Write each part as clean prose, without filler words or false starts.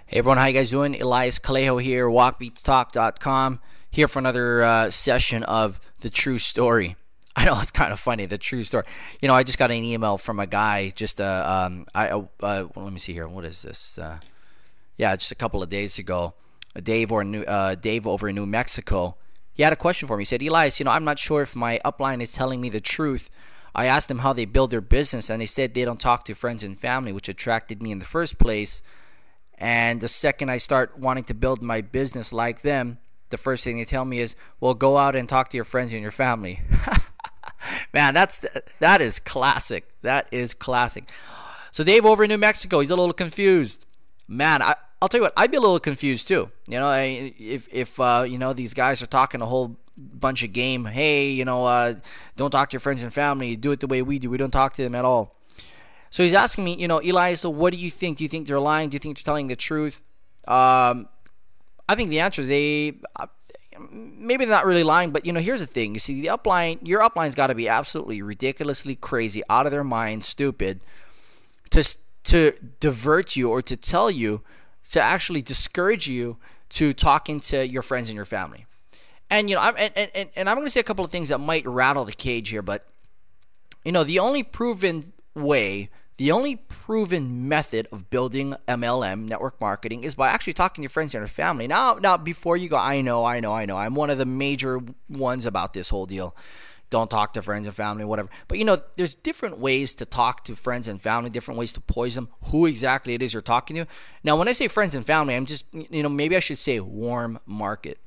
Hey everyone, how you guys doing? Elias Calejo here, walkbeatstalk.com, here for another session of The True Story. I know it's kind of funny, The True Story. You know, I just got an email from a guy just, let me see here. What is this? Just a couple of days ago, Dave over in New Mexico. He had a question for me. He said, Elias, I'm not sure if my upline is telling me the truth. I asked them how they build their business, and they said they don't talk to friends and family, which attracted me in the first place. And the second I start wanting to build my business like them, the first thing they tell me is, well, go out and talk to your friends and your family. Man, that is classic. That is classic. So Dave over in New Mexico, he's a little confused. Man, I'll tell you what, I'd be a little confused too. If these guys are talking a whole bunch of game, hey, don't talk to your friends and family, do it the way we do. We don't talk to them at all. So he's asking me, Elias, so what do you think? Do you think they're lying? Do you think they're telling the truth? I think the answer is maybe they're not really lying, but here's the thing. You see, your upline's got to be absolutely ridiculously crazy, out of their mind, stupid, to divert you or to tell you, to actually discourage you to talking to your friends and your family. And I'm going to say a couple of things that might rattle the cage here, but the only proven method of building MLM, network marketing, is by actually talking to your friends and your family. Now, before you go, I know, I'm one of the major ones about this whole deal. Don't talk to friends and family, whatever. But there's different ways to talk to friends and family, different ways to poison them, who exactly it is you're talking to. Now, when I say friends and family, I'm just, maybe I should say warm market.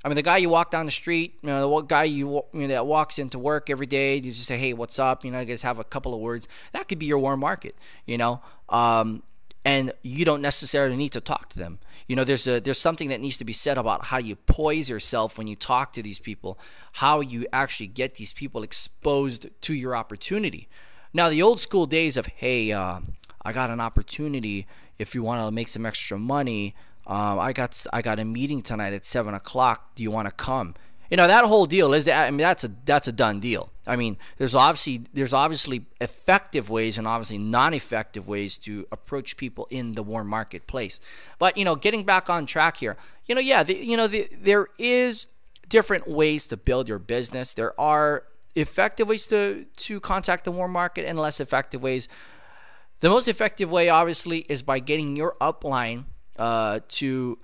I mean, the guy you walk down the street, the guy that walks into work every day, you just say, hey, what's up? I guess have a couple of words. That could be your warm market, and you don't necessarily need to talk to them. There's something that needs to be said about how you poise yourself when you talk to these people, how you actually get these people exposed to your opportunity. Now, the old school days of, hey, I got an opportunity if you want to make some extra money. I got a meeting tonight at 7 o'clock. Do you want to come? That whole deal that's a done deal. I mean, there's obviously effective ways and obviously non-effective ways to approach people in the warm marketplace. But getting back on track here, there is different ways to build your business. There are effective ways to contact the warm market and less effective ways. The most effective way, obviously, is by getting your upline to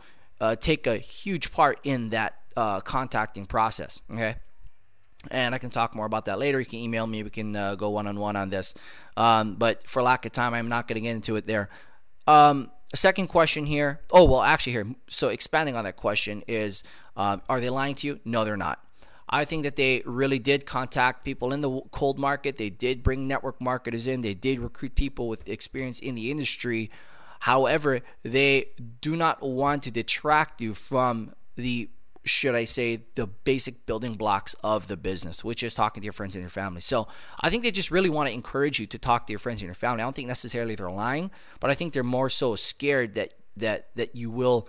take a huge part in that contacting process. Okay, and I can talk more about that later. You can email me. We can go one-on-one on this. But for lack of time, I'm not going to get into it there. Second question here. Oh, well, actually here. So expanding on that question is, are they lying to you? No, they're not. I think that they really did contact people in the cold market. They did bring network marketers in. They did recruit people with experience in the industry. However, they do not want to detract you from the basic building blocks of the business, which is talking to your friends and your family. So I think they just really want to encourage you to talk to your friends and your family. I don't think necessarily they're lying, but I think they're more so scared that you will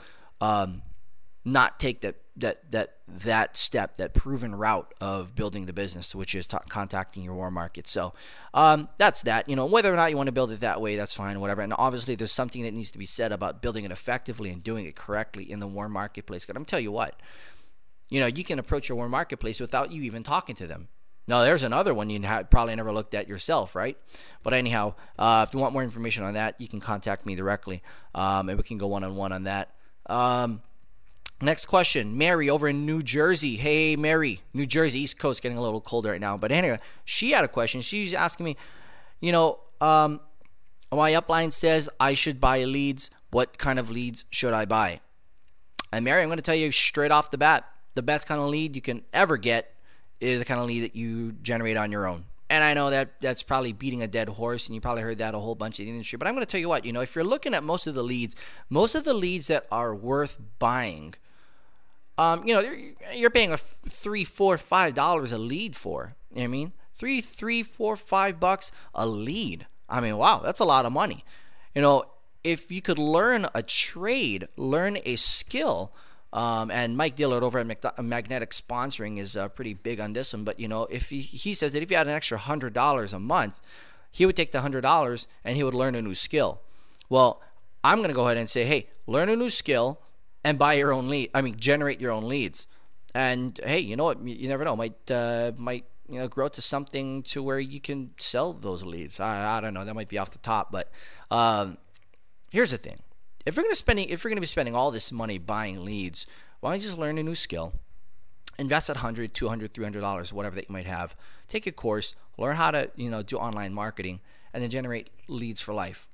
not take that step, that proven route of building the business, which is contacting your warm market. So that's that. Whether or not you want to build it that way, that's fine, whatever. And obviously, there's something that needs to be said about building it effectively and doing it correctly in the warm marketplace. But I'm telling you what, you can approach your warm marketplace without you even talking to them. Now, there's another one you probably never looked at yourself, right? But anyhow, if you want more information on that, you can contact me directly, and we can go one-on-one on that. Next question, Mary over in New Jersey. Hey, Mary, New Jersey, East Coast, getting a little colder right now. But anyway, she had a question. She's asking me, my upline says I should buy leads. What kind of leads should I buy? And Mary, I'm going to tell you straight off the bat, the best kind of lead you can ever get is the kind of lead that you generate on your own. And I know that's probably beating a dead horse, and you probably heard that a whole bunch in the industry. But I'm going to tell you what, if you're looking at most of the leads that are worth buying, you're paying $3, $4, $5 a lead for. You know what I mean? $3, $4, $5 a lead. I mean, wow, that's a lot of money. If you could learn a trade, learn a skill, and Mike Dillard over at Magnetic Sponsoring is pretty big on this one. But if he says that if you had an extra $100 a month, he would take the $100 and he would learn a new skill. Well, I'm going to go ahead and say, hey, learn a new skill and buy your own lead. I mean, generate your own leads. And hey, you know what? You never know. Might grow to something to where you can sell those leads. I don't know. That might be off the top, but here's the thing: if you're gonna be spending all this money buying leads, why don't you just learn a new skill? Invest at $100, $200, $300, whatever that you might have. Take a course, learn how to do online marketing, and then generate leads for life.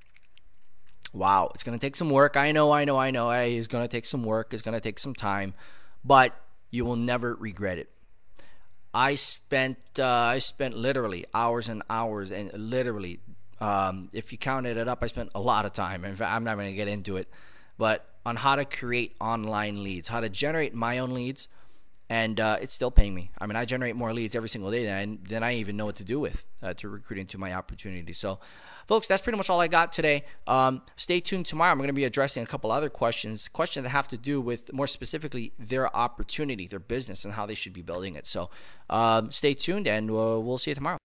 Wow, it's gonna take some work. I know. Hey, it's gonna take some work. It's gonna take some time, but you will never regret it. I spent literally hours and hours, and literally, if you counted it up, I spent a lot of time. In fact, I'm not going to get into it, but on how to create online leads, how to generate my own leads, and it's still paying me. I mean, I generate more leads every single day than I even know what to do with to recruit into my opportunity. So, folks, that's pretty much all I got today. Stay tuned tomorrow. I'm going to be addressing a couple other questions that have to do with, more specifically, their opportunity, their business, and how they should be building it. So stay tuned, and we'll see you tomorrow.